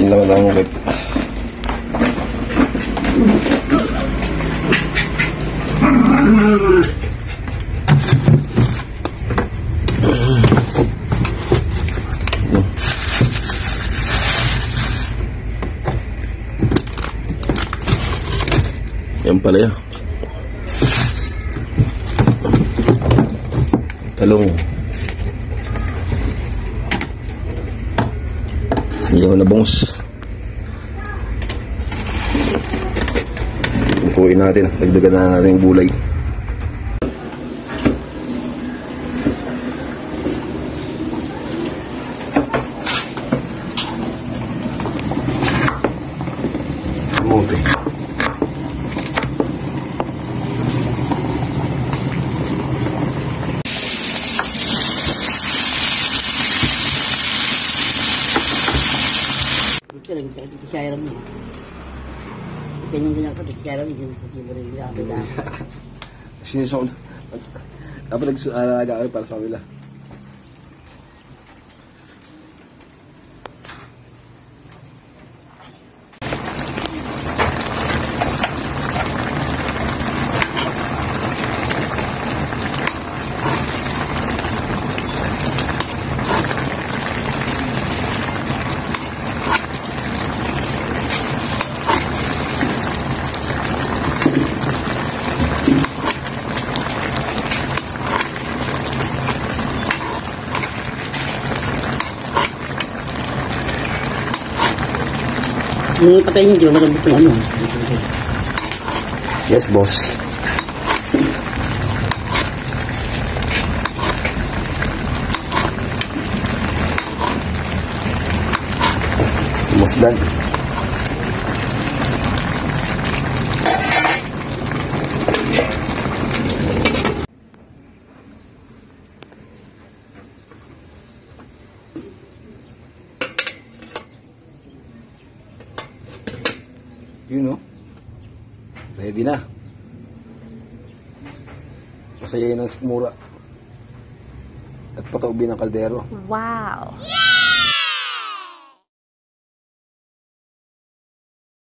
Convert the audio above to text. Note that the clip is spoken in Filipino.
din naman ang ulit. Yan pala yan. Talong. Yung nabungs. Pupuin natin. Dagdagan na natin yung gulay. Kamote. Dikisyaran mo. Ganyan-ganyan ko, dikisyaran mo. Hindi mo rin nila. Sinisok. Dapat nag-aalaga kayo para sa kanila. Nung patayin niyo, di ba malambot yung ano? Yes, boss. Almost done. You know, ready na. Pasayayin ng sikmura at pataubin ng kaldero. Wow!